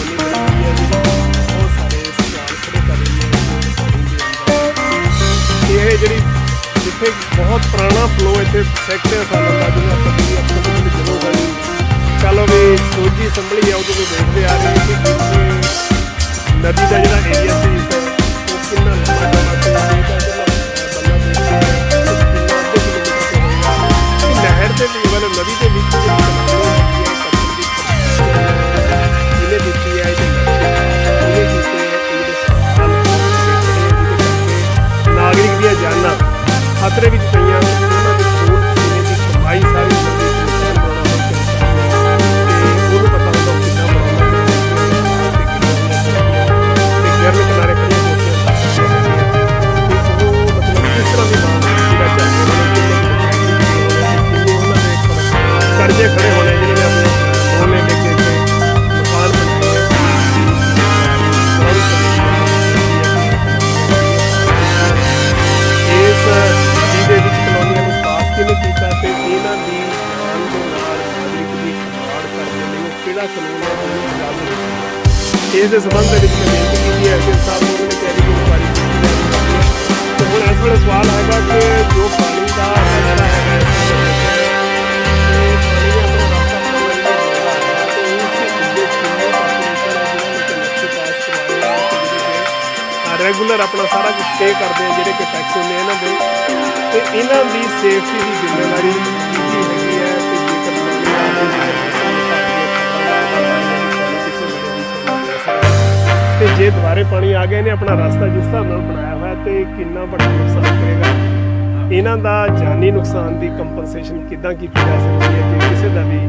बहुत सारे सवाल खड़े कर रही है ये जी जिथे बहुत पुराना फ्लो इतने सैकड़े सालों का जिन्हें अपनी जरूर है चलो भी सोची संभली है उदों देखते आ रहे हैं कि नदी का जोड़ा एरिया से कि लंबा नहर से मतलब नदी के बीच नागरिक दी जाना खतरे में पईयां कमाई सारी किनारे कर्जे खड़े होने जिन्हें अपने होने लेके मकान इस नदी के कलोनिया पास किने किया इन्हों की जान के नागरिक की खिलाड़ करने लिए किहड़ा कानून है इस संबंध में बेनती की है कि साहब उन्होंने कैदी की इंक्वायरी तो हम इस वे सवाल है कि जो पानी का रस्ता है रेगूलर अपना सारा कुछ पे करते हैं जोड़े कि टैक्स ने इन्हों के तो इन्हों की सेफ्टी की जिम्मेवारी हैगी है तो जे दोबारे पानी आ गया इन्हें अपना रास्ता जिस हिसाब से बनाया हुआ तो कितना बड़ा नुकसान करेगा इन्हों का जानी नुकसान की कंपनसेशन किदां की जा सकती है जो किसी का भी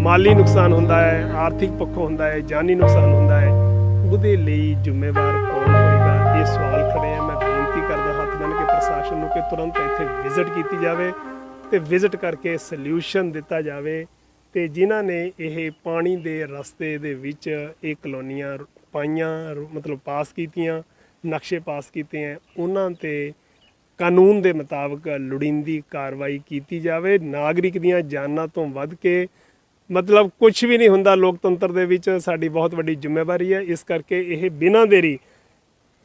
माली नुकसान होंदा है आर्थिक पक्षों होंदा है जानी नुकसान होंदा है ਉਹਦੇ ਲਈ ਜ਼ਿੰਮੇਵਾਰ ਕੌਣ ਹੋਏਗਾ ਇਹ ਸਵਾਲ ਖੜੇ ਆ ਮੈਂ ਬੇਨਤੀ ਕਰਦਾ ਹੱਥ ਬੰਨ੍ਹ ਕੇ ਪ੍ਰਸ਼ਾਸਨ ਨੂੰ ਕਿ ਤੁਰੰਤ ਇੱਥੇ ਵਿਜ਼ਿਟ ਕੀਤੀ ਜਾਵੇ ਤੇ ਵਿਜ਼ਿਟ ਕਰਕੇ ਸੋਲੂਸ਼ਨ ਦਿੱਤਾ ਜਾਵੇ ਤੇ ਜਿਨ੍ਹਾਂ ਨੇ ਇਹ ਪਾਣੀ ਦੇ ਰਸਤੇ ਦੇ ਵਿੱਚ ਇਹ ਕਲੋਨੀਆਂ ਪਾਈਆਂ ਮਤਲਬ ਪਾਸ ਕੀਤੀਆਂ ਨਕਸ਼ੇ ਪਾਸ ਕੀਤੇ ਆ ਉਹਨਾਂ ਤੇ ਕਾਨੂੰਨ ਦੇ ਮੁਤਾਬਕ ਲੋੜੀਂਦੀ ਕਾਰਵਾਈ ਕੀਤੀ ਜਾਵੇ ਨਾਗਰਿਕ ਦੀਆਂ ਜਾਨਾਂ ਤੋਂ ਵੱਧ ਕੇ मतलब कुछ भी नहीं होंदा लोकतंत्र दे विच साडी बहुत वड्डी जिम्मेवारी है इस करके यह बिना देरी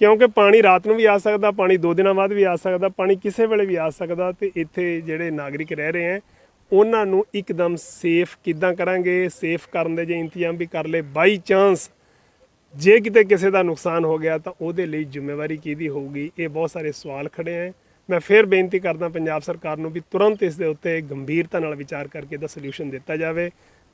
क्योंकि पानी रात नूं भी आ सकदा पानी 2 दिनों बाद भी आ सकदा पानी किसी वेले भी आ सकदा ते इत्थे जिहड़े नागरिक रह रहे हैं उन्हां नूं एकदम सेफ किदां करांगे सेफ करन दे जे इंतजाम भी कर ले बाई चांस जे किते किसी का नुकसान हो गया तो उहदे लई जिम्मेवारी किहदी होऊगी ये बहुत सारे सवाल खड़े हैं मैं फिर बेनती करदा पंजाब सरकार नूं भी तुरंत इस दे उत्ते गंभीरता नाल विचार करके दा सल्यूशन दिता जावे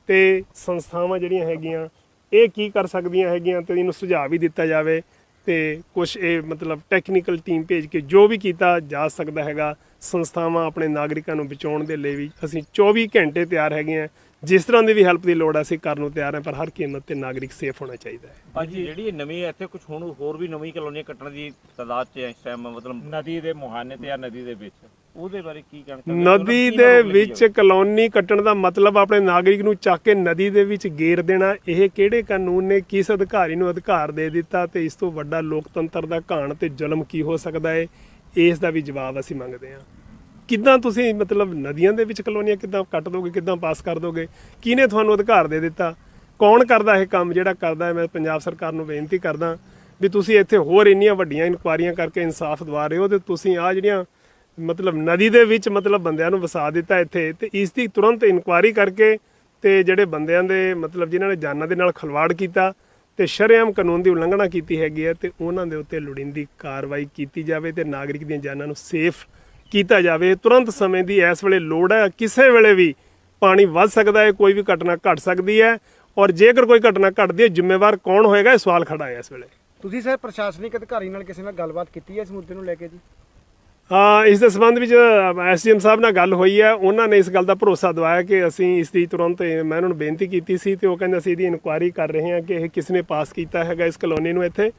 ਤੇ ਸੰਸਥਾਵਾਂ ਜਿਹੜੀਆਂ ਹੈਗੀਆਂ ਇਹ ਕੀ ਕਰ ਸਕਦੀਆਂ ਹੈਗੀਆਂ ਤੇ ਇਹਨੂੰ ਸੁਝਾਅ ਵੀ ਦਿੱਤਾ ਜਾਵੇ ਤੇ ਕੁਝ ਇਹ ਮਤਲਬ ਟੈਕਨੀਕਲ ਟੀਮ ਭੇਜ ਕੇ ਜੋ ਵੀ ਕੀਤਾ ਜਾ ਸਕਦਾ ਹੈਗਾ ਸੰਸਥਾਵਾਂ ਆਪਣੇ ਨਾਗਰਿਕਾਂ ਨੂੰ ਬਚਾਉਣ ਦੇ ਲਈ ਵੀ ਅਸੀਂ 24 ਘੰਟੇ ਤਿਆਰ ਹੈਗੇ ਆ ਜਿਸ ਤਰ੍ਹਾਂ ਦੀ ਵੀ ਹੈਲਪ ਦੀ ਲੋੜ ਆ ਅਸੀਂ ਕਰਨ ਨੂੰ ਤਿਆਰ ਹਾਂ ਪਰ ਹਰ ਕੀਮਤ ਤੇ ਨਾਗਰਿਕ ਸੇਫ ਹੋਣਾ ਚਾਹੀਦਾ ਹੈ ਭਾਜੀ ਜਿਹੜੀ ਨਵੀਂ ਇੱਥੇ ਕੁਝ ਹੁਣ ਹੋਰ ਵੀ ਨਵੀਂ ਕਲੋਨੀਆਂ ਕੱਟਣ ਦੀ ਤਾਦਾਦ 'ਚ ਇਸ ਟਾਈਮ ਮਤਲਬ ਨਦੀ ਦੇ ਮੁਹਾਨੇ ਤੇ ਜਾਂ ਨਦੀ ਦੇ ਵਿੱਚ ਉਹਦੇ ਬਾਰੇ ਕੀ ਕਹਿਣਾ ਨਦੀ ਦੇ ਵਿੱਚ ਕਲੋਨੀ ਕੱਟਣ ਦਾ ਮਤਲਬ ਆਪਣੇ ਨਾਗਰਿਕ ਨੂੰ ਚੱਕ ਕੇ ਨਦੀ ਦੇ ਵਿੱਚ ਗੇਰ ਦੇਣਾ ਇਹ ਕਿਹੜੇ ਕਾਨੂੰਨ ਨੇ ਕਿਸ ਅਧਿਕਾਰੀ ਨੂੰ ਅਧਿਕਾਰ ਦੇ ਦਿੱਤਾ ਤੇ ਇਸ ਤੋਂ ਵੱਡਾ ਲੋਕਤੰਤਰ ਦਾ ਘਾਣ ਤੇ ਜ਼ੁਲਮ ਕੀ ਹੋ ਸਕਦਾ ਹੈ ਇਸ ਦਾ ਵੀ ਜਵਾਬ ਅਸੀਂ ਮੰਗਦੇ ਹਾਂ ਕਿੱਦਾਂ ਤੁਸੀਂ ਮਤਲਬ ਨਦੀਆਂ ਦੇ ਵਿੱਚ ਕਲੋਨੀਆਂ ਕਿੱਦਾਂ ਕੱਟ ਦੋਗੇ ਕਿੱਦਾਂ ਪਾਸ ਕਰ ਦੋਗੇ ਕਿਹਨੇ ਤੁਹਾਨੂੰ ਅਧਿਕਾਰ ਦੇ ਦਿੱਤਾ ਕੌਣ ਕਰਦਾ ਇਹ ਕੰਮ ਜਿਹੜਾ ਕਰਦਾ ਹੈ ਮੈਂ ਪੰਜਾਬ ਸਰਕਾਰ ਨੂੰ ਬੇਨਤੀ ਕਰਦਾ ਵੀ ਤੁਸੀਂ ਇੱਥੇ ਹੋਰ ਇੰਨੀਆਂ ਵੱਡੀਆਂ ਇਨਕੁਆਇਰੀਆਂ ਕਰਕੇ ਇਨਸਾਫ ਦਿਵਾ ਰਹੇ ਹੋ ਤੇ ਤੁਸੀਂ ਆ ਜਿਹੜੀਆਂ मतलब नदी दे विच मतलब बंदियां नूं वसा दिता इत्थे ते इस दी तुरंत इनकुआरी करके ते जिहड़े बंदियां दे मतलब जिन्हां ने जानां दे नाल खिलवाड़ कीता ते शरेआम कानून दी उलंघना कीती हैगी है ते उन्हां दे उत्ते लोड़ींदी कार्रवाई कीती जावे ते नागरिक दीयां जानां नूं सेफ कीता जावे तुरंत समय दी इस वेले लोड़ है किसी वेले भी पानी वध सकदा है कोई भी घटना घट सकदी है और जेकर कोई घटना घटदी है जिम्मेवार कौन होएगा इह सवाल खड़ा है इस वेले तुसीं सर प्रशासनिक अधिकारी नाल किसी नाल गलबात कीती है इस मुद्दे नूं लैके जी इस दे संबंध ਵਿੱਚ ਐਸਡੀਐਮ ਸਾਹਿਬ ਨਾਲ ਗੱਲ ਹੋਈ ਹੈ ਉਹਨਾਂ ਨੇ ਇਸ ਗੱਲ ਦਾ ਭਰੋਸਾ ਦਿਵਾਇਆ ਕਿ ਅਸੀਂ ਇਸ ਦੀ ਤੁਰੰਤ ਮੈਂ ਉਹਨਾਂ ਨੂੰ ਬੇਨਤੀ ਕੀਤੀ ਸੀ ਤੇ ਉਹ ਕਹਿੰਦੇ ਅਸੀਂ ਇਹਦੀ ਇਨਕੁਆਇਰੀ ਕਰ ਰਹੇ ਹਾਂ ਕਿ ਇਹ ਕਿਸ ਨੇ ਪਾਸ ਕੀਤਾ ਹੈਗਾ ਇਸ ਕਲੋਨੀ ਨੂੰ ਇੱਥੇ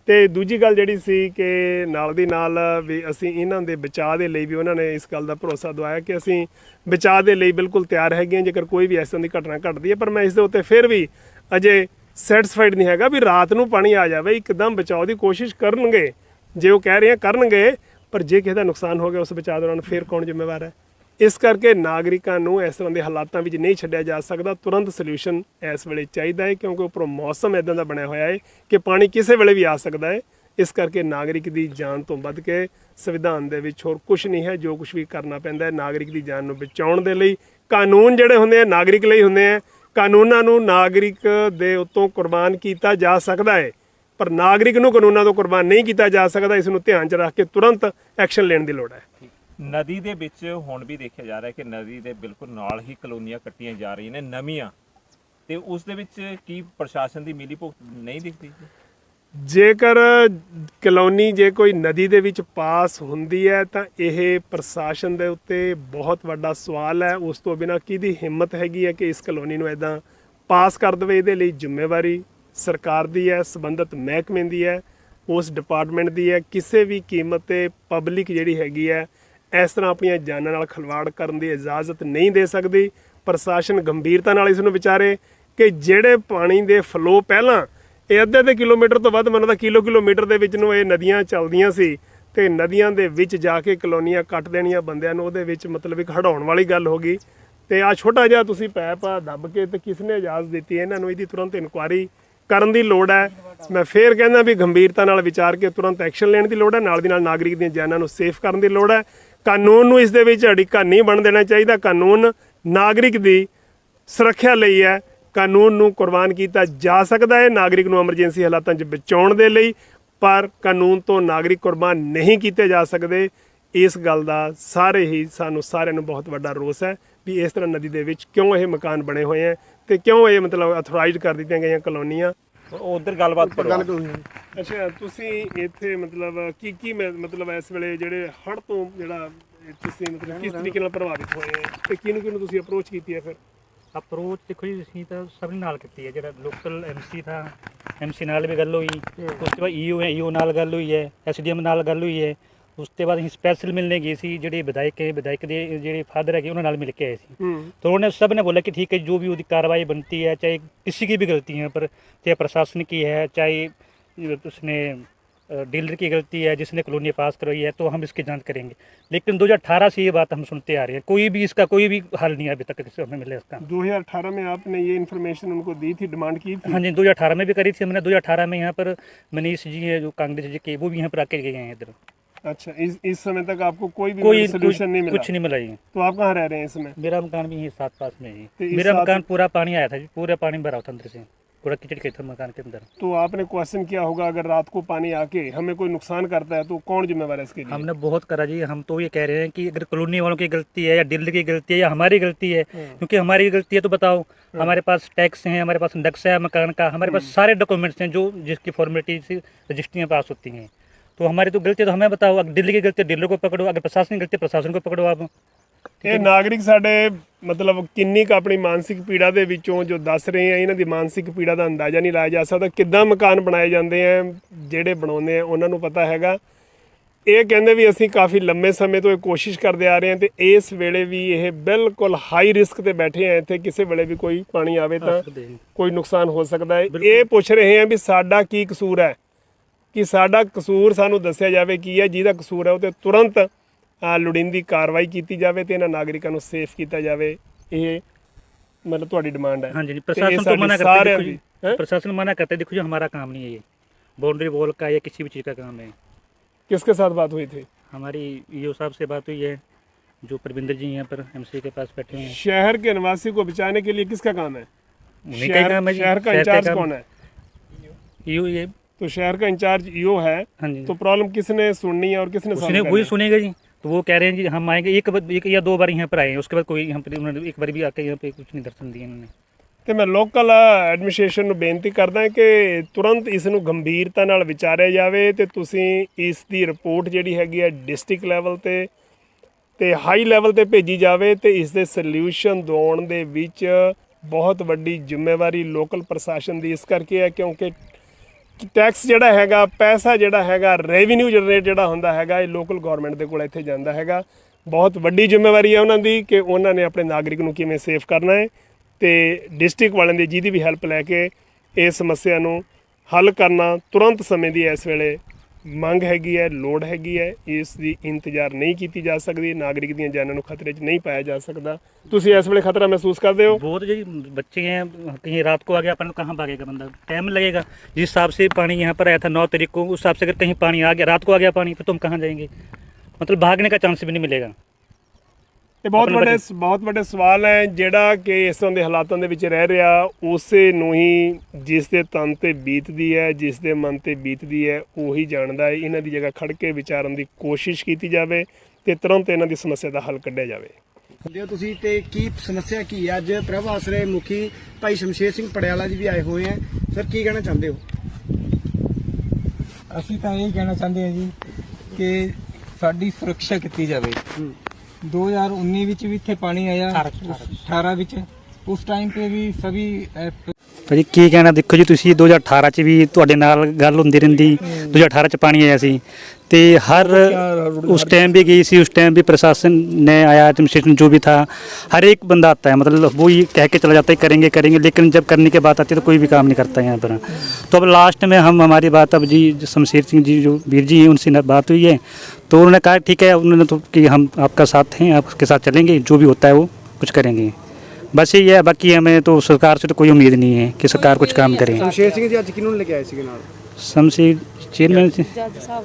ਤੇ ਦੂਜੀ ਗੱਲ ਜਿਹੜੀ ਸੀ ਕਿ ਨਾਲ ਦੀ ਨਾਲ ਵੀ ਅਸੀਂ ਇਹਨਾਂ ਦੇ ਬਚਾਅ ਦੇ ਲਈ ਵੀ ਉਹਨਾਂ ਨੇ ਇਸ ਗੱਲ ਦਾ ਭਰੋਸਾ ਦਿਵਾਇਆ ਕਿ ਅਸੀਂ ਬਚਾਅ ਦੇ ਲਈ ਬਿਲਕੁਲ ਤਿਆਰ ਹੈਗੇ ਹਾਂ ਜੇਕਰ ਕੋਈ ਵੀ ਇਸ ਤਰ੍ਹਾਂ ਦੀ ਘਟਨਾ ਘਟਦੀ ਹੈ ਪਰ ਮੈਂ ਇਸ ਦੇ ਉੱਤੇ ਫਿਰ ਵੀ ਅਜੇ ਸੈਟੀਸਫਾਈਡ ਨਹੀਂ ਹੈਗਾ ਵੀ ਰਾਤ ਨੂੰ ਪਾਣੀ ਆ ਜਾਵੇ ਇੱਕਦਮ ਬਚਾਅ ਦੀ ਕੋਸ਼ਿਸ਼ ਕਰਨਗੇ ਜੇ ਉਹ ਕਹਿ ਰਹੇ ਆ ਕਰਨਗੇ पर जे किसी का नुकसान हो गया उस बचाव दौरान फिर कौन जिम्मेवार है ਇਸ ਕਰਕੇ ਨਾਗਰਿਕਾਂ ਨੂੰ ਇਸ ਤਰ੍ਹਾਂ ਦੇ ਹਾਲਾਤਾਂ ਵਿੱਚ ਨਹੀਂ ਛੱਡਿਆ ਜਾ ਸਕਦਾ। ਤੁਰੰਤ ਸੋਲੂਸ਼ਨ ਇਸ ਵੇਲੇ ਚਾਹੀਦਾ ਹੈ, ਕਿਉਂਕਿ ਉੱਪਰੋਂ ਮੌਸਮ ਇਦਾਂ ਦਾ ਬਣਿਆ ਹੋਇਆ ਹੈ ਕਿ ਪਾਣੀ ਕਿਸੇ ਵੇਲੇ ਵੀ ਆ ਸਕਦਾ ਹੈ। ਇਸ ਕਰਕੇ ਨਾਗਰਿਕ ਦੀ ਜਾਨ ਤੋਂ ਵੱਧ ਕੇ ਸੰਵਿਧਾਨ ਦੇ ਵਿੱਚ ਹੋਰ ਕੁਝ ਨਹੀਂ ਹੈ। ਜੋ ਕੁਝ ਵੀ ਕਰਨਾ ਪੈਂਦਾ ਹੈ ਨਾਗਰਿਕ ਦੀ ਜਾਨ ਨੂੰ ਬਚਾਉਣ ਦੇ ਲਈ। ਕਾਨੂੰਨ ਜਿਹੜੇ ਹੁੰਦੇ ਆ ਨਾਗਰਿਕ ਲਈ ਹੁੰਦੇ ਆ, ਕਾਨੂੰਨਾਂ ਨੂੰ ਨਾਗਰਿਕ ਦੇ ਉੱਤੋਂ ਕੁਰਬਾਨ ਕੀਤਾ ਜਾ ਸਕਦਾ ਹੈ, ਪਰ ਨਾਗਰਿਕ ਨੂੰ ਕਾਨੂੰਨਾਂ ਤੋਂ ਕੁਰਬਾਨ ਨਹੀਂ ਕੀਤਾ ਜਾ ਸਕਦਾ। ਇਸ ਨੂੰ ਧਿਆਨ 'ਚ ਰੱਖ ਕੇ ਤੁਰੰਤ ਐਕਸ਼ਨ ਲੈਣ ਦੀ ਲੋੜ ਹੈ। ਨਦੀ ਦੇ ਵਿੱਚ ਹੁਣ ਵੀ ਦੇਖਿਆ ਜਾ ਰਿਹਾ ਕਿ ਨਦੀ ਦੇ ਬਿਲਕੁਲ ਨਾਲ ਹੀ ਕਲੋਨੀਆਂ ਕੱਟੀਆਂ ਜਾ ਰਹੀਆਂ ਨੇ ਨਵੀਆਂ, ਤੇ ਉਸ ਦੇ ਵਿੱਚ ਕੀ ਪ੍ਰਸ਼ਾਸਨ ਦੀ ਮਿਲੀਭੁਗਤ ਨਹੀਂ ਦਿਖਦੀ? ਜੇਕਰ ਕਲੋਨੀ ਜੇ ਕੋਈ ਨਦੀ ਦੇ ਵਿੱਚ ਪਾਸ ਹੁੰਦੀ ਹੈ ਤਾਂ ਇਹ ਪ੍ਰਸ਼ਾਸਨ ਦੇ ਉੱਤੇ ਬਹੁਤ ਵੱਡਾ ਸਵਾਲ ਹੈ। ਉਸ ਤੋਂ ਬਿਨਾਂ ਕਿਹਦੀ ਹਿੰਮਤ ਹੈਗੀ ਹੈ ਕਿ ਇਸ ਕਲੋਨੀ ਨੂੰ ਇਦਾਂ ਪਾਸ ਕਰ ਦੇਵੇ? ਇਹਦੇ ਲਈ ਜ਼ਿੰਮੇਵਾਰੀ ਸਰਕਾਰ ਦੀ ਹੈ, ਸੰਬੰਧਿਤ ਮਹਿਕਮੇ ਦੀ ਹੈ, ਉਸ ਡਿਪਾਰਟਮੈਂਟ ਦੀ ਹੈ। ਕਿਸੇ ਵੀ ਕੀਮਤ ਤੇ ਪਬਲਿਕ ਜਿਹੜੀ ਹੈਗੀ ਹੈ ਇਸ ਤਰ੍ਹਾਂ ਆਪਣੀਆਂ ਜਾਨਾਂ ਨਾਲ ਖਿਲਵਾੜ ਕਰਨ ਦੀ ਇਜਾਜ਼ਤ ਨਹੀਂ ਦੇ ਸਕਦੀ। ਪ੍ਰਸ਼ਾਸਨ ਗੰਭੀਰਤਾ ਨਾਲ ਇਸ ਨੂੰ ਵਿਚਾਰੇ ਕਿ ਜਿਹੜੇ ਪਾਣੀ ਦੇ ਫਲੋ ਪਹਿਲਾਂ ਇਹ ਅੱਧੇ ਕਿਲੋਮੀਟਰ ਤੋਂ ਵੱਧ ਮੈਨੂੰ ਤਾਂ ਕਿਲੋਮੀਟਰ ਦੇ ਵਿੱਚ ਨੂੰ ਇਹ ਨਦੀਆਂ ਚੱਲਦੀਆਂ ਸੀ, ਤੇ ਨਦੀਆਂ ਦੇ ਵਿੱਚ ਜਾ ਕੇ ਕਲੋਨੀਆਂ ਕੱਟ ਦੇਣੀਆਂ ਬੰਦਿਆਂ ਨੂੰ, ਉਹਦੇ ਵਿੱਚ ਮਤਲਬ ਇੱਕ ਹਟਾਉਣ ਵਾਲੀ ਗੱਲ ਹੋ ਗਈ। ਤੇ ਆ ਛੋਟਾ ਜਿਹਾ ਤੁਸੀਂ ਪੈਪ ਆ ਦੱਬ ਕੇ ਤੇ ਕਿਸ ਨੇ ਇਜਾਜ਼ਤ ਦਿੱਤੀ? ਇਹਨਾਂ ਨੂੰ ਇਹਦੀ ਤੁਰੰਤ ਇਨਕੁਆਇਰੀ ਕਰਨ ਦੀ ਲੋੜ ਹੈ। ਮੈਂ ਫੇਰ ਕਹਿੰਦਾ ਵੀ ਗੰਭੀਰਤਾ ਨਾਲ ਵਿਚਾਰ ਕੇ ਤੁਰੰਤ ਐਕਸ਼ਨ ਲੈਣ ਦੀ ਲੋੜ ਹੈ। ਨਾਲ ਦੀ ਨਾਲ ਨਾਗਰਿਕ ਦੀਆਂ ਜਾਨਾਂ ਨੂੰ ਸੇਫ ਕਰਨ ਦੀ ਲੋੜ ਹੈ। ਕਾਨੂੰਨ ਨੂੰ ਇਸ ਦੇ ਵਿੱਚ ਅੜਿੱਕਾ ਨਹੀਂ ਬਣ ਦੇਣਾ ਚਾਹੀਦਾ। ਕਾਨੂੰਨ ਨਾਗਰਿਕ ਦੀ ਸੁਰੱਖਿਆ ਲਈ ਹੈ। ਕਾਨੂੰਨ ਨੂੰ ਕੁਰਬਾਨ ਕੀਤਾ ਜਾ ਸਕਦਾ ਹੈ ਨਾਗਰਿਕ ਨੂੰ ਐਮਰਜੈਂਸੀ ਹਾਲਾਤਾਂ 'ਚ ਬਚਾਉਣ ਦੇ ਲਈ, ਪਰ ਕਾਨੂੰਨ ਤੋਂ ਨਾਗਰਿਕ ਕੁਰਬਾਨ ਨਹੀਂ ਕੀਤੇ ਜਾ ਸਕਦੇ। ਇਸ ਗੱਲ ਦਾ ਸਾਨੂੰ ਸਾਰਿਆਂ ਨੂੰ ਬਹੁਤ ਵੱਡਾ ਰੋਸ ਹੈ ਵੀ ਇਸ ਤਰ੍ਹਾਂ ਨਦੀ ਦੇ ਵਿੱਚ ਕਿਉਂ ਇਹ ਮਕਾਨ ਬਣੇ ਹੋਏ ਹੈ ਤੇ ਕਿਉਂ ਇਹ ਮਤਲਬ ਅਥੋਰਾਈਜ਼ਡ ਕਰ ਦਿੱਤੀਆਂ ਗਈਆਂ ਕਲੋਨੀਆਂ। ਉਧਰ ਗੱਲਬਾਤ ਕਰੋ। ਅੱਛਾ, ਤੁਸੀਂ ਇੱਥੇ ਮਤਲਬ ਕੀ ਮਤਲਬ ਇਸ ਵੇਲੇ ਜਿਹੜੇ ਹੜ੍ਹ ਤੋਂ ਜਿਹੜਾ ਤੁਸੀਂ ਮਤਲਬ ਕਿਸ ਤਰੀਕੇ ਨਾਲ ਪ੍ਰਭਾਵਿਤ ਹੋਏ ਹੈ ਤੇ ਕਿਹਨੂੰ ਤੁਸੀਂ ਅਪਰੋਚ ਕੀਤੀ ਹੈ? ਫਿਰ ਅਪਰੋਚ ਦੇਖੋ ਜੀ, ਅਸੀਂ ਤਾਂ ਸਭ ਨੇ ਨਾਲ ਕੀਤੀ ਹੈ। ਜਿਹੜਾ ਲੋਕਲ ਐਮਸੀ ਥਾ, ਐਮਸੀ ਨਾਲ ਵੀ ਗੱਲ ਹੋਈ, ਉਸ ਤੋਂ ਬਾਅਦ ਈਓ ਨਾਲ ਗੱਲ ਹੋਈ ਹੈ, ਐਸਡੀਐਮ ਨਾਲ ਗੱਲ ਹੋਈ ਹੈ। ਉਸ ਤੋਂ ਬਾਅਦ ਅਸੀਂ ਸਪੈਸ਼ਲ ਮਿਲਣੇ ਗਏ ਸੀ ਜਿਹੜੇ ਵਿਧਾਇਕ ਦੇ ਜਿਹੜੇ ਫਾਦਰ ਹੈਗੇ ਉਹਨਾਂ ਨਾਲ ਮਿਲ ਕੇ ਆਏ ਸੀ। तो उन्होंने सब ने बोला कि ठीक है, जो भी उसकी कार्रवाई बनती है, चाहे किसी की भी गलती है, पर चाहे प्रशासन की है, चाहे उसने डीलर की गलती है जिसने कॉलोनी पास करवाई है, तो हम इसकी जांच करेंगे। लेकिन 2018 से ये बात हम सुनते आ रहे हैं, इसका कोई भी हल नहीं है अभी तक हमें मिले इसका। 2018 में आपने ये इन्फॉर्मेशन उनको दी थी, डिमांड की थी? हाँ जी, 2018 में भी करी थी हमने। 2018 में यहाँ पर मनीष जी है जो कांग्रेस जी के, वो भी यहाँ पर आके गए हैं इधर। अच्छा, इस समय तक आपको कोई सोल्यूशन नहीं मिला? कुछ नहीं मिला जी। तो आप कहाँ रह रहे हैं इस समय? मेरा मकान भी यहीं साथ पास में है तो जी। मेरा मकान पूरा पानी आया था जी, पूरा पानी भरा था अंदर से, पूरा कीचड़ के था मकान के अंदर। तो आपने क्वेश्चन किया होगा अगर रात को पानी आके हमें कोई नुकसान करता है तो कौन जिम्मेवार है इसके लिए? हमने बहुत करा जी। हम तो ये कह रहे हैं कि अगर कॉलोनी वालों की गलती है या डीलर की गलती है या हमारी गलती है, क्योंकि हमारी गलती है तो बताओ, हमारे पास टैक्स है, हमारे पास नक्शा है मकान का, हमारे पास सारे डॉक्यूमेंट्स हैं जो जिसकी फॉर्मेलिटी से रजिस्ट्रियाँ पास होती हैं। तो हमारी तो गलती है तो हमें बताओ। अगर डीलर की गलती है डीलर को पकड़ो, अगर प्रशासन की गलती है प्रशासन को पकड़ो आप। ਇਹ ਨਾਗਰਿਕ ਸਾਡੇ ਮਤਲਬ ਕਿੰਨੀ ਕੁ ਆਪਣੀ ਮਾਨਸਿਕ ਪੀੜਾ ਦੇ ਵਿੱਚੋਂ ਜੋ ਦੱਸ ਰਹੇ ਆ, ਇਹਨਾਂ ਦੀ ਮਾਨਸਿਕ ਪੀੜਾ ਦਾ ਅੰਦਾਜ਼ਾ ਨਹੀਂ ਲਾਇਆ ਜਾ ਸਕਦਾ। ਕਿੱਦਾਂ ਮਕਾਨ ਬਣਾਏ ਜਾਂਦੇ ਆ, ਜਿਹੜੇ ਬਣਾਉਂਦੇ ਆ ਉਹਨਾਂ ਨੂੰ ਪਤਾ ਹੈਗਾ। ਇਹ ਕਹਿੰਦੇ ਵੀ ਅਸੀਂ ਕਾਫੀ ਲੰਮੇ ਸਮੇਂ ਤੋਂ ਇਹ ਕੋਸ਼ਿਸ਼ ਕਰਦੇ ਆ ਰਹੇ ਹਾਂ ਤੇ ਇਸ ਵੇਲੇ ਵੀ ਇਹ ਬਿਲਕੁਲ ਹਾਈ ਰਿਸਕ ਤੇ ਬੈਠੇ ਆ। ਇੱਥੇ ਕਿਸੇ ਵੇਲੇ ਵੀ ਕੋਈ ਪਾਣੀ ਆਵੇ ਤਾਂ ਕੋਈ ਨੁਕਸਾਨ ਹੋ ਸਕਦਾ ਹੈ। ਇਹ ਪੁੱਛ ਰਹੇ ਆ ਵੀ ਸਾਡਾ ਕੀ ਕਸੂਰ ਹੈ, ਕਿ ਸਾਡਾ ਕਸੂਰ ਸਾਨੂੰ ਦੱਸਿਆ ਜਾਵੇ ਕੀ ਹੈ। ਜਿਹਦਾ ਕਸੂਰ ਹੈ ਉਹ ਤੇ ਤੁਰੰਤ ਲੋੜੀਂਦੀ ਕਾਰਵਾਈ ਕੀਤੀ ਜਾਵੇ ਤੇ ਇਹਨਾਂ ਨਾਗਰਿਕਾਂ ਨੂੰ ਸੇਫ ਕੀਤਾ ਜਾਵੇ। ਇਹ मतलब तुम्हारी डिमांड है? हाँ जी, प्रशासन तो मना करते हैं, प्रशासन मना करते हैं। देखो जी, हमारा काम नहीं है ये बाउंड्री वॉल का या किसी भी चीज़ का काम है। किसके साथ बात हुई थी? हमारी ईओ साहब से बात हुई है, जो परविंदर जी यहाँ पर एमसी के पास बैठे हैं। शहर के निवासी को बचाने के लिए किसका काम है? उन्हीं का काम है। शहर का इंचार्ज कौन है? ईओ। ये तो शहर का इंचार्ज ईओ है। हाँ जी। तो प्रॉब्लम किसने सुननी है और किसने वही सुनेगा जी। तो वो कह रहे हैं जी हम आएंगे, एक या दो बार यहाँ पर आए हैं, उसके बाद कोई यहाँ पर उन्होंने एक बार भी आके यहाँ पे कुछ नहीं दर्शन दिए इन्होंने। ਤੇ ਮੈਂ ਲੋਕਲ ਐਡਮਿਨਿਸਟ੍ਰੇਸ਼ਨ ਨੂੰ ਬੇਨਤੀ ਕਰਦਾ ਕਿ ਤੁਰੰਤ ਇਸ ਨੂੰ ਗੰਭੀਰਤਾ ਨਾਲ ਵਿਚਾਰਿਆ ਜਾਵੇ ਤੇ ਤੁਸੀਂ ਇਸ ਦੀ ਰਿਪੋਰਟ ਜਿਹੜੀ ਹੈਗੀ ਹੈ ਡਿਸਟ੍ਰਿਕਟ ਲੈਵਲ ਤੇ ਹਾਈ ਲੈਵਲ ਤੇ ਭੇਜੀ ਜਾਵੇ ਤੇ ਇਸ ਦੇ ਸੋਲੂਸ਼ਨ ਦਿਵਾਉਣ ਦੇ ਵਿੱਚ ਬਹੁਤ ਵੱਡੀ ਜ਼ਿੰਮੇਵਾਰੀ ਲੋਕਲ ਪ੍ਰਸ਼ਾਸਨ ਦੀ ਇਸ ਕਰਕੇ ਹੈ ਕਿਉਂਕਿ ਟੈਕਸ ਜਿਹੜਾ ਹੈਗਾ, ਪੈਸਾ ਜਿਹੜਾ ਹੈਗਾ, ਰੈਵਨਿਊ ਜਨਰੇਟ ਜਿਹੜਾ ਹੁੰਦਾ ਹੈਗਾ, ਇਹ ਲੋਕਲ ਗਵਰਨਮੈਂਟ ਦੇ ਕੋਲ ਇੱਥੇ ਜਾਂਦਾ ਹੈਗਾ। ਬਹੁਤ ਵੱਡੀ ਜ਼ਿੰਮੇਵਾਰੀ ਹੈ ਉਹਨਾਂ ਦੀ ਕਿ ਉਹਨਾਂ ਨੇ ਆਪਣੇ ਨਾਗਰਿਕ ਨੂੰ ਕਿਵੇਂ ਸੇਫ ਕਰਨਾ ਹੈ ਤੇ ਡਿਸਟ੍ਰਿਕਟ ਵਾਲਿਆਂ ਦੀ ਜਿਹਦੀ ਵੀ ਹੈਲਪ ਲੈ ਕੇ ਇਸ ਸਮੱਸਿਆ ਨੂੰ ਹੱਲ ਕਰਨਾ ਤੁਰੰਤ ਸਮੇਂ ਦੀ ਇਸ ਵੇਲੇ ਮੰਗ ਹੈਗੀ ਹੈ, ਲੋੜ ਹੈਗੀ ਹੈ, ਇਸ ਦੀ ਇੰਤਜ਼ਾਰ ਨਹੀਂ ਕੀਤੀ ਜਾ ਸਕਦੀ। ਨਾਗਰਿਕ ਦੀਆਂ ਜਾਨਾਂ ਨੂੰ ਖਤਰੇ 'ਚ ਨਹੀਂ ਪਾਇਆ जा सकता। ਤੁਸੀਂ ਇਸ ਵੇਲੇ ਖਤਰਾ महसूस करते हो? बहुत जी बच्चे हैं, कहीं रात को आ गया अपन कहाँ भागेगा बंदा, टाइम लगेगा। जिस हिसाब से पानी यहाँ पर आया था 9 तारीख को, उस हिसाब से अगर कहीं पानी आ गया, रात को आ गया पानी, तो तुम कहाँ जाएंगे? मतलब भागने का चांस भी नहीं मिलेगा। ਇਹ ਬਹੁਤ ਵੱਡੇ ਸਵਾਲ ਹੈ ਜਿਹੜਾ ਕਿ ਇਸ ਤਰ੍ਹਾਂ ਦੇ ਹਾਲਾਤਾਂ ਦੇ ਵਿੱਚ ਰਹਿ ਰਿਹਾ, ਉਸੇ ਨੂੰ ਹੀ ਜਿਸ ਦੇ ਤਨ ਤੇ ਬੀਤਦੀ ਹੈ, ਜਿਸ ਦੇ ਮਨ ਤੇ ਬੀਤਦੀ ਹੈ, ਉਹੀ ਜਾਣਦਾ ਹੈ। ਇਹਨਾਂ ਦੀ ਜਗ੍ਹਾ ਖੜ ਕੇ ਵਿਚਾਰਨ ਦੀ ਕੋਸ਼ਿਸ਼ ਕੀਤੀ ਜਾਵੇ ਤੇ ਤੁਰੰਤ ਇਹਨਾਂ ਦੀ ਸਮੱਸਿਆ ਦਾ ਹੱਲ ਕੱਢਿਆ ਜਾਵੇ। ਹੁੰਦੇ ਹੋ ਤੁਸੀਂ ਤੇ ਕੀ ਸਮੱਸਿਆ ਕੀ ਹੈ? ਅੱਜ ਪ੍ਰਭ ਆਸਰੇ ਮੁਖੀ ਭਾਈ ਸ਼ਮਸ਼ੇਰ ਸਿੰਘ ਪੜਿਆਲਾ ਜੀ ਵੀ ਆਏ ਹੋਏ ਹੈ। ਸਰ ਕੀ ਕਹਿਣਾ ਚਾਹੁੰਦੇ ਹੋ? ਅਸੀਂ ਤਾਂ ਇਹ ਕਹਿਣਾ ਚਾਹੁੰਦੇ ਹਾਂ ਜੀ ਕਿ ਸਾਡੀ ਸੁਰੱਖਿਆ ਕੀਤੀ ਜਾਵੇ। 2019 ਵਿੱਚ ਵੀ ਇੱਥੇ ਪਾਣੀ ਆਇਆ, 18 ਵਿੱਚ, ਉਸ ਟਾਈਮ ਤੇ ਵੀ ਸਭੀ ਭਾਜੀ ਕੀ ਕਹਿਣਾ, ਦੇਖੋ ਜੀ ਤੁਸੀਂ 2018 ਚ ਵੀ ਤੁਹਾਡੇ ਨਾਲ ਗੱਲ ਹੁੰਦੀ ਰਹਿੰਦੀ, 2018 ਚ ਪਾਣੀ ਆਇਆ ਸੀ ਤੇ हर उस टाइम भी गई सी, उस टाइम भी प्रशासन ने आया, एडमिनिस्ट्रेशन जो भी था, हर एक बंदा आता है, मतलब वो ही कह के चला जाता है करेंगे करेंगे, लेकिन जब करने की बात आती है तो कोई भी काम नहीं करता है यहाँ पर। तो अब लास्ट में हमारी बात अब जी शमशेर सिंह जी जो वीर जी हैं उनसे बात हुई है, तो उन्होंने कहा ठीक है, उन्होंने तो कि हम आपका साथ हैं, आपके साथ चलेंगे, जो भी होता है वो कुछ करेंगे। बस यही है, बाकी हमें तो सरकार से तो कोई उम्मीद नहीं है कि सरकार कुछ काम करे। ਸ਼ਮਸ਼ੇਰ ਸਿੰਘ ਜੀ ਅੱਜ ਕਿਹਨੂੰ ਲੈ ਕੇ ਆਏ ਸੀਗੇ ਨਾਲ? शमशेर चेयरमैन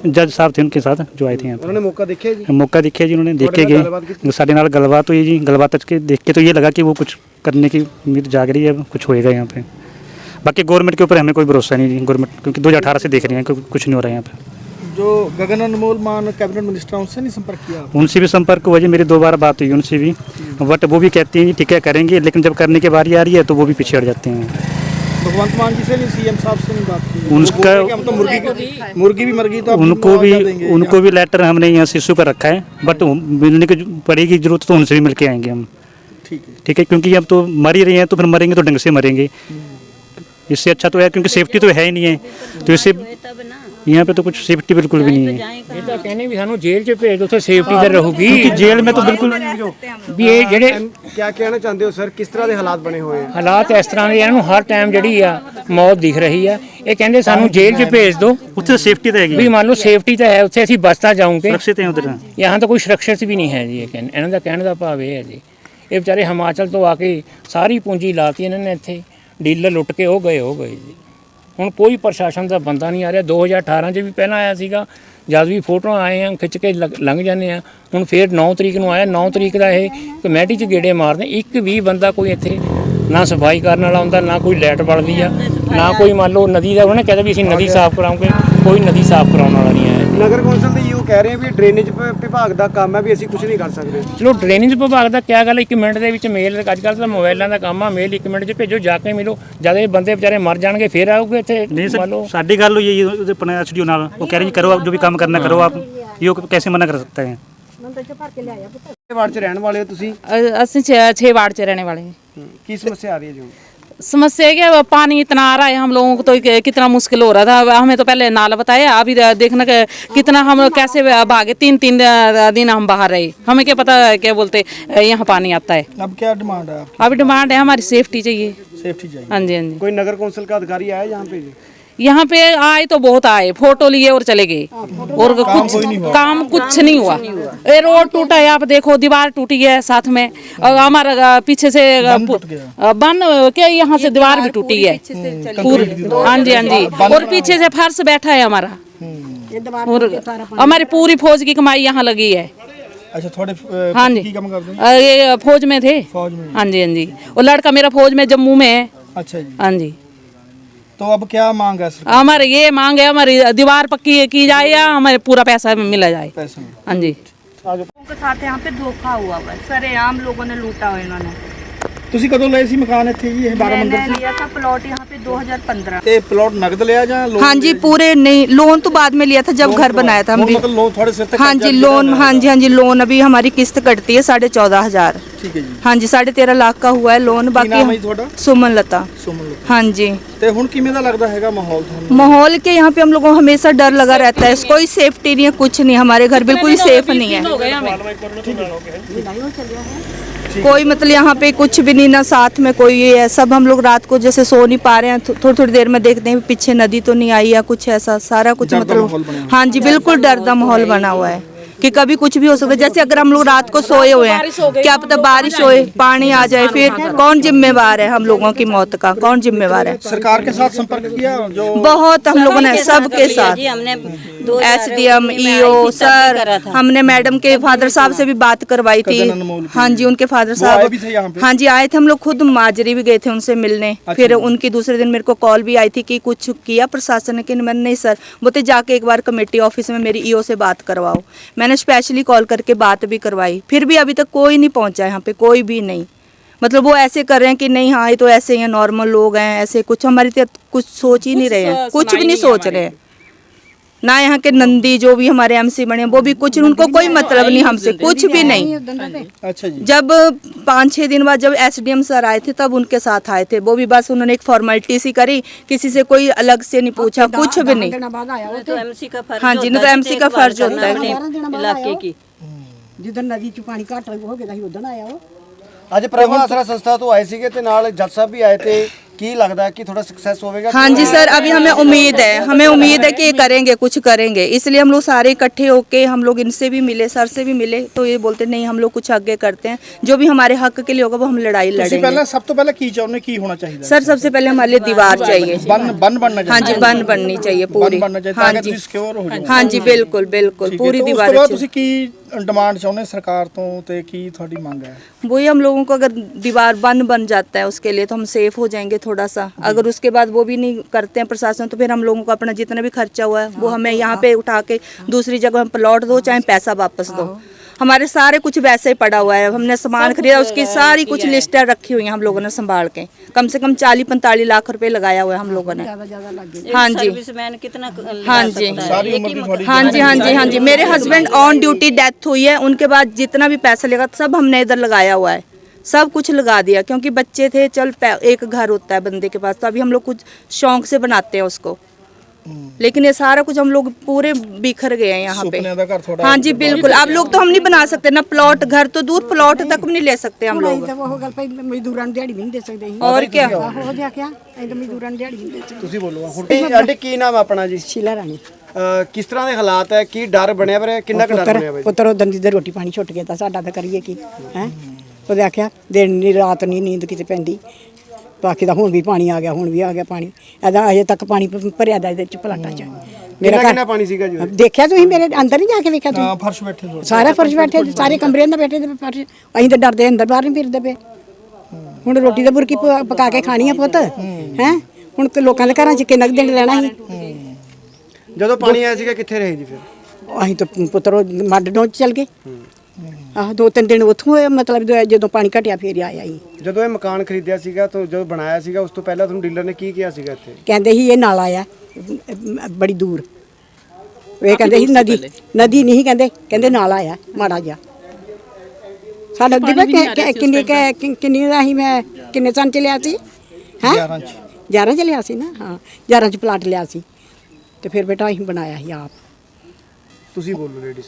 जज साहब थे उनके साथ जो आए थे यहाँ ਉਹਨਾਂ ਨੇ ਮੌਕਾ ਦੇਖਿਆ ਜੀ? पे। मौका देखिए जी, उन्होंने देख के ਤੁਹਾਡੇ ਨਾਲ ਗੱਲਬਾਤ ਕੀਤੀ? गए, साढ़े नाल गलबात हुई जी, गलबात के देख के तो ये लगा कि वो कुछ करने की उम्मीद जाग रही है, कुछ होएगा यहाँ पे। बाकी गवर्नमेंट के ऊपर हमें कोई भरोसा नहीं जी, गवर्नमेंट क्योंकि 2018 से देख रहे हैं कि कुछ नहीं हो रहा है यहाँ पे। जो गगन अनमोल मान कैबिनेट मिनिस्टर उनसे नहीं संपर्क किया? उनसे भी संपर्क हुआ जी, मेरी 2 बार बात हुई उनसे भी, बट वो भी कहती हैं जी ठीक है करेंगे, लेकिन जब करने की बारी आ रही है तो वो भी पीछे हट जाते हैं। भगवंत मान जी से नहीं, सीएम साहब से नहीं बात की? उनका हम तो मुर्गी भी मर गई तो उनको भी लेटर हमने यहाँ से इशू कर रखा है, बट मिलने की पड़ेगी जरूरत तो उनसे भी मिल के आएंगे हम। ठीक है, क्योंकि अब तो मर ही रहे हैं तो फिर मरेंगे तो ढंग से मरेंगे। इससे अच्छा तो है, क्योंकि सेफ्टी तो है ही नहीं है, तो इससे यहाँ पे तो कुछ सेफ्टी बिल्कुल भी नहीं है। ਇਹ ਤਾਂ ਕਹਿੰਦੇ ਵੀ ਸਾਨੂੰ ਜੇਲ੍ਹ 'ਚ ਭੇਜ ਦਿਓ, ਉੱਥੇ ਸੇਫਟੀ ਤੇ ਰਹੂਗੀ। क्योंकि जेल में तो बिल्कुल ਵੀ ਇਹ ਜਿਹੜੇ क्या कहना चाहते हो सर, किस तरह के हालात बने हुए हैं? ਹਾਲਾਤ ਇਸ ਤਰ੍ਹਾਂ ਦੇ, ਇਹਨਾਂ ਨੂੰ ਹਰ ਟਾਈਮ ਜਿਹੜੀ ਆ ਮੌਤ ਦਿਖ ਰਹੀ ਆ। ਇਹ ਕਹਿੰਦੇ ਸਾਨੂੰ ਜੇਲ੍ਹ 'ਚ ਭੇਜ ਦਿਓ, ਉੱਥੇ ਸੇਫਟੀ ਤਾਂ ਹੈਗੀ, ਵੀ ਮੰਨ ਲਓ ਸੇਫਟੀ ਤਾਂ ਹੈ, ਉੱਥੇ ਅਸੀਂ ਬਸਤਾ ਜਾਊਂਗੇ, ਸੁਰੱਖਿਅਤ ਹੈ ਉਧਰ। यहाँ ਤਾਂ ਕੋਈ ਸੁਰੱਖਿਅਤ ਵੀ ਨਹੀਂ ਹੈ ਜੀ। ਇਹ ਕਹਿੰਦੇ, ਇਹਨਾਂ ਦਾ ਕਹਿਣ ਦਾ ਭਾਵ ਇਹ ਹੈ ਜੀ, ਇਹ ਵਿਚਾਰੇ ਹਿਮਾਚਲ ਤੋਂ ਆ ਕੇ ਸਾਰੀ ਪੂੰਜੀ ਲਾਤੀ ਇਹਨਾਂ ਨੇ ਇੱਥੇ, ਡੀਲਰ ਲੁੱਟ ਕੇ ਉਹ ਗਏ ਜੀ। ਹੁਣ ਕੋਈ ਪ੍ਰਸ਼ਾਸਨ ਦਾ ਬੰਦਾ ਨਹੀਂ ਆ ਰਿਹਾ। 2018 'ਚ ਵੀ ਪਹਿਲਾਂ ਆਇਆ ਸੀਗਾ, ਜਦ ਵੀ ਫੋਟੋਆਂ ਆਏ ਆ ਖਿੱਚ ਕੇ ਲੰਘ ਜਾਂਦੇ ਆ। ਹੁਣ ਫੇਰ 9 ਤਰੀਕ ਨੂੰ ਆਇਆ, 9 ਤਰੀਕ ਦਾ ਇਹ ਕਮੇਟੀ 'ਚ ਗੇੜੇ ਮਾਰਦੇ, ਇੱਕ ਵੀ ਬੰਦਾ ਕੋਈ ਇੱਥੇ ਨਾ ਸਫਾਈ ਕਰਨ ਵਾਲਾ ਹੁੰਦਾ, ਨਾ ਕੋਈ ਲਾਈਟ ਬਲਦੀ ਆ, ਨਾ ਕੋਈ ਮੰਨ ਲਓ ਨਦੀ ਦਾ ਉਹਨੇ ਕਹਿੰਦਾ ਵੀ ਅਸੀਂ ਨਦੀ ਸਾਫ਼ ਕਰਾਉਂਗੇ, ਕੋਈ ਨਦੀ ਸਾਫ਼ ਕਰਾਉਣ ਵਾਲਾ ਨਹੀਂ ਆਇਆ। ਨਗਰ ਕੌਂਸਲ ਦੇ ਯੂ ਕਹਿ ਰਹੇ ਆ ਵੀ ਡਰੇਨੇਜ ਵਿਭਾਗ ਦਾ ਕੰਮ ਹੈ, ਵੀ ਅਸੀਂ ਕੁਝ ਨਹੀਂ ਕਰ ਸਕਦੇ। ਚਲੋ ਡਰੇਨੇਜ ਵਿਭਾਗ ਦਾ ਕਿਆ ਗੱਲ, 1 ਮਿੰਟ ਦੇ ਵਿੱਚ ਮੇਲ, ਅੱਜ ਕੱਲ੍ਹ ਤਾਂ ਮੋਬਾਈਲਾਂ ਦਾ ਕੰਮ ਆ, ਮੇਲ 1 ਮਿੰਟ 'ਚ ਭੇਜੋ, ਜਾ ਕੇ ਮਿਲੋ। ਜਦ ਇਹ ਬੰਦੇ ਵਿਚਾਰੇ ਮਰ ਜਾਣਗੇ ਫੇਰ ਆਉਗੇ ਇੱਥੇ। नहीं ਮੰਨ ਲਓ सर, साड़ी गल हुई है अपने एसडीओ नाल, वो कह रहे हैं करो, आप जो भी काम करना करो, आप ये कैसे मना कर सकते हैं? ਵਾਰਡ 'ਚ ਰਹਿਣ ਵਾਲੇ ਹੋ ਤੁਸੀਂ? ਅਸੀਂ 6 वार्ड से रहने वाले हैं। ਕੀ ਸਮੱਸਿਆ ਆ ਰਹੀ ਹੈ ਜੀ? समस्या है कि पानी इतना आ रहा है, हम लोगों को तो कितना मुश्किल हो रहा था। हमें तो पहले नाला बताया, अभी देखना कि कितना हम कैसे भागे, 3 दिन हम बाहर रहे, हमें क्या पता क्या बोलते यहाँ पानी आता है। अब क्या डिमांड है? अभी डिमांड है हमारी सेफ्टी चाहिए। सेफ्टी चाहिए। हाँ जी, हाँ जी। कोई नगर कौंसिल का अधिकारी आया यहाँ पे जी? यहाँ पे आए तो बहुत आए, फोटो लिए और चले गए, और काम कुछ नहीं हुआ। ये रोड टूटा है, आप देखो दीवार टूटी है साथ में, और हमारा पीछे से बन के यहाँ से दीवार भी टूटी है पूरी। हाँ जी, हाँ जी, और पीछे से फर्श बैठा है हमारा, और हमारी पूरी फौज की कमाई यहाँ लगी है। अच्छा, थोड़े हाँ जी, ये फौज में थे। हाँ जी, हाँ जी, और लड़का मेरा फौज में जम्मू में है। अच्छा जी। हाँ जी, तो अब क्या मांग है? हमारे ये मांग है, हमारी दीवार पक्की की जाए या हमें पूरा पैसा मिला जाए। पैसा हाँ जी। लोगों के साथ यहाँ पे धोखा हुआ है, सरेआम लोगों ने लूटा हुआ इन्होंने। ਤੁਸੀਂ ਕਦੋਂ ਲਏ ਸੀ ਮਕਾਨ ਇੱਥੇ ਜੀ ਇਹ 12 ਮੰਜ਼ਿਲ मैंने लिया था प्लॉट यहाँ पे 2015। ਤੇ ਪਲਾਟ ਨਗਦ ਲਿਆ ਜਾਂ ਲੋਨ? हाँ जी, पूरे नहीं, लोन तो बाद में लिया था जब घर बनाया था हम भी। मतलब लोन थोड़े सिर तक? हाँ जी, लोन, हाँ जी, हाँ जी, लोन अभी हमारी किस्त कटती है 14,500। ठीक है जी। हाँ जी, 13.5 लाख का हुआ है लोन। ਕੀ ਨਾਮ ਹੈ ਜੀ बाकी ਤੁਹਾਡਾ? सुमन लता। ਸੁਮਨ ਲੋ। हाँ जी। ਤੇ ਹੁਣ ਕਿਵੇਂ ਦਾ ਲੱਗਦਾ ਹੈਗਾ ਮਾਹੌਲ ਤੁਹਾਨੂੰ? माहौल के यहाँ पे हम लोगों को हमेशा डर लगा रहता है, कोई सेफ्टी नहीं है, कुछ नहीं, हमारे घर बिल्कुल सेफ नहीं है। कोई मतलब यहाँ पे कुछ भी नहीं, ना साथ में कोई है। सब हम लोग रात को जैसे सो नहीं पा रहे हैं, थोड़ी थोड़ी देर में देखते हैं पीछे नदी तो नहीं आई या कुछ ऐसा, सारा कुछ मतलब हाँ जी बिल्कुल डर का माहौल बना हुआ है कि कभी कुछ भी हो सकता है। जैसे अगर हम लोग रात को सोए हुए हैं, क्या पता बारिश होए, पानी आ जाए, फिर कौन जिम्मेवार है हम लोगों की मौत का? कौन जिम्मेवार है? सरकार के साथ संपर्क किया जो बहुत हम लोगों ने सबके साथ, SDM, EO सर, हमने मैडम के फादर साहब से भी बात करवाई थी। हाँ जी, उनके फादर साहब हाँ जी आए थे, हम लोग खुद माजरी भी गए थे उनसे मिलने। फिर उनकी दूसरे दिन मेरे को कॉल भी आई थी कि कुछ किया प्रशासन ने, कि मैंने नहीं सर, बोलते जाके एक बार कमेटी ऑफिस में मेरी EO से बात करवाओ। मैंने स्पेशली कॉल करके बात भी करवाई, फिर भी अभी तक कोई नहीं पहुंचा यहाँ पे, कोई भी नहीं। मतलब वो ऐसे कर रहे हैं कि नहीं हाँ ये तो ऐसे ही हैं, नॉर्मल लोग हैं, ऐसे कुछ हमारी तरफ कुछ सोच ही नहीं रहे हैं, कुछ भी नहीं सोच रहे हैं। ना यहाँ के नंदी जो भी हमारे MC बने वो भी कुछ, उनको कोई मतलब नहीं हमसे, कुछ भी नहीं। अच्छा जी। जब 5-6 दिन बाद जब SDM सर आए थे तब उनके साथ आए थे, वो भी बस उन्होंने एक फॉर्मेलिटी सी करी, किसी से कोई अलग से नहीं पूछा, कुछ भी नहीं। हाँ जी, तो MC का फर्ज होता है इलाके की। जिधर नदी च पानी घट हो गया उधर आया वो। ਅੱਜ ਪ੍ਰਭੂ ਆਸਰਾ ਸੰਸਥਾ ਤੋਂ ਆਏ ਸੀਗੇ ਤੇ ਨਾਲ ਜੱਜ ਸਾਹਿਬ ਵੀ ਆਏ ਤੇ ਕੀ ਲੱਗਦਾ ਕਿ थोड़ा सक्सेस होगा? हाँ जी सर, अभी हमें उम्मीद है कि ये करेंगे, कुछ करेंगे, इसलिए हम लोग सारे इकट्ठे होके हम लोग इनसे भी मिले, सर से भी मिले, तो ये बोलते नहीं हम लोग कुछ आगे करते हैं, जो भी हमारे हक के लिए होगा वो हम लड़ाई लड़ेंगे। सब तो पहले की चाहते की होना चाहिए? सर सबसे पहले हमारे लिए दीवार चाहिए, बन बनना चाहिए। हाँ जी, बन बननी चाहिए पूरी। हाँ जी बिल्कुल बिल्कुल, पूरी दीवार। डिमांड चाहते सरकार तो की थोड़ी मांग है? वही हम लोगों को अगर दीवार बन जाता है उसके लिए तो हम सेफ हो जाएंगे थोड़ा सा। अगर उसके बाद वो भी नहीं करते हैं प्रशासन तो फिर हम लोगों को अपना जितना भी खर्चा हुआ है वो हमें यहाँ पे उठा के दूसरी जगह हम प्लॉट दो, चाहे पैसा वापस दो। हमारे सारे कुछ वैसे ही पड़ा हुआ है, हमने सामान खरीदा उसकी सारी कुछ लिस्टें रखी हुई हैं हम लोगों ने संभाल के, कम से कम 40-45 लाख रुपए लगाया हुआ है हम लोगों ने। हाँ जी हाँ जी हाँ जी हाँ जी हाँ जी, मेरे हस्बैंड ऑन ड्यूटी डेथ हुई है, उनके बाद जितना भी पैसा लगा सब हमने इधर लगाया हुआ है, सब कुछ लगा दिया, क्योंकि बच्चे थे, चल एक घर होता है बंदे के पास, तो अभी हम लोग कुछ शौक से बनाते हैं उसको, लेकिन ये सारा कुछ हम लोग पूरे बिखर गए हैं यहाँ पे। हाँ जी बिल्कुल, अब लोग तो हम नहीं बना सकते ना, प्लॉट घर तो दूर, प्लॉट तक भी नहीं ले सकते हम लोग। मजदूरां ਨੂੰ ਦਿਹਾੜੀ ਵੀ ਨਹੀਂ ਦੇ ਸਕਦੇ ਅਸੀਂ। और क्या ਹੋ ਜਾ ਕਿਆ ਅਸੀਂ ਤਾਂ ਮਜ਼ਦੂਰਾਂ ਨੂੰ ਦਿਹਾੜੀ ਨਹੀਂ ਦੇ ਸਕਦੇ। ਤੁਸੀਂ ਬੋਲੋ ਹੁਣ। ਆਂਟੀ ਕੀ ਨਾਮ ਆਪਣਾ ਜੀ? ਸ਼ੀਲਾ ਰਾਣੀ। ਕਿਸ ਤਰ੍ਹਾਂ ਦੇ ਹਾਲਾਤ ਹੈ, ਕੀ ਡਰ ਬਣਿਆ ਪਰ ਕਿੰਨਾ ਕੁ ਡਰ ਬਣਿਆ ਬਾਈ? ਪੁੱਤਰ ਉਹ ਦੰਦੀ ਦੇ ਰੋਟੀ ਪਾਣੀ ਛੁੱਟ ਗਿਆ ਤਾਂ ਸਾਡਾ ਤਾਂ ਕਰੀਏ ਕੀ ਹੈ? ਉਹਦੇ ਆਖਿਆ ਦਿਨ ਨਹੀਂ ਰਾਤ ਨਹੀਂ ਨੀਂਦ ਕਿਤੇ ਪੈਂਦੀ, ਬਾਕੀ ਦਾ ਹੁਣ ਵੀ ਪਾਣੀ ਆ ਗਿਆ, ਹੁਣ ਵੀ ਆ ਗਿਆ ਪਾਣੀ, ਇਹਦਾ ਅਜੇ ਤੱਕ ਪਾਣੀ ਭਰਿਆ ਦਾ ਇਹਦੇ ਚ ਪਲਾਟਾਂ ਚ। ਮੇਰਾ ਕਿੰਨਾ ਪਾਣੀ ਸੀਗਾ ਜੀ? ਦੇਖਿਆ ਤੁਸੀਂ ਮੇਰੇ ਅੰਦਰ ਨਹੀਂ ਜਾ ਕੇ ਵੇਖਿਆ ਤੁਸੀਂ? ਫਰਸ਼ ਬੈਠੇ ਸਾਰੇ ਫਰਸ਼ ਬੈਠੇ, ਸਾਰੇ ਕਮਰਿਆਂ ਦੇ ਬੈਠੇ ਤੇ ਫਰਸ਼, ਅਸੀਂ ਤਾਂ ਡਰਦੇ ਅੰਦਰ ਬਾਹਰ ਨਹੀਂ ਫਿਰਦੇ ਪਏ। ਹੁਣ ਰੋਟੀ ਦਾ ਬੁਰਕੀ ਪਕਾ ਕੇ ਖਾਣੀ ਆ ਪੁੱਤ ਹੈ, ਹੁਣ ਤੇ ਲੋਕਾਂ ਦੇ ਘਰਾਂ ਚ ਕਿੰਨਾ ਕੁ ਦਿਨ ਰਹਿਣਾ ਸੀ? ਜਦੋਂ ਪਾਣੀ ਆਇਆ ਸੀਗਾ ਕਿੱਥੇ ਰਹੇ ਜੀ ਫਿਰ? ਅਸੀਂ ਤਾਂ ਪੁੱਤਰ ਮੱਡ ਡੋਂਚ ਚਲ ਗਏ। ਆਹ 2-3 ਦਿਨ ਉੱਥੋਂ ਹੋਏ, ਮਤਲਬ ਜਦੋਂ ਪਾਣੀ ਘਟਿਆ ਫੇਰ ਆਇਆ ਸੀ। ਜਦੋਂ ਇਹ ਮਕਾਨ ਖਰੀਦਿਆ ਸੀਗਾ ਤਾਂ ਜਦੋਂ ਬਣਾਇਆ ਸੀਗਾ ਉਸ ਤੋਂ ਪਹਿਲਾਂ ਤੁਹਾਨੂੰ ਡੀਲਰ ਨੇ ਕੀ ਕਿਹਾ ਸੀਗਾ ਇੱਥੇ? ਕਹਿੰਦੇ ਸੀ ਇਹ ਨਾਲਾ ਆ ਬੜੀ ਦੂਰ, ਇਹ ਕਹਿੰਦੇ ਸੀ ਨਦੀ ਨਹੀਂ, ਕਹਿੰਦੇ ਨਾਲਾ ਆ ਮਾੜਾ ਜਿਹਾ। ਸਾਡਾ ਕਿੰਨੀ ਦਾ ਸੀ, ਮੈਂ ਕਿੰਨੇ ਸਾਲ ਚ ਲਿਆ ਸੀ? ਹੈ 11 ਚ ਲਿਆ ਸੀ ਨਾ। ਹਾਂ 11 ਚ ਪਲਾਟ ਲਿਆ ਸੀ ਤੇ ਫਿਰ ਬੇਟਾ ਅਸੀਂ ਬਣਾਇਆ ਸੀ ਆਪ। ਤੁਸੀਂ ਬੋਲੋ ਲੇਡੀਜ਼।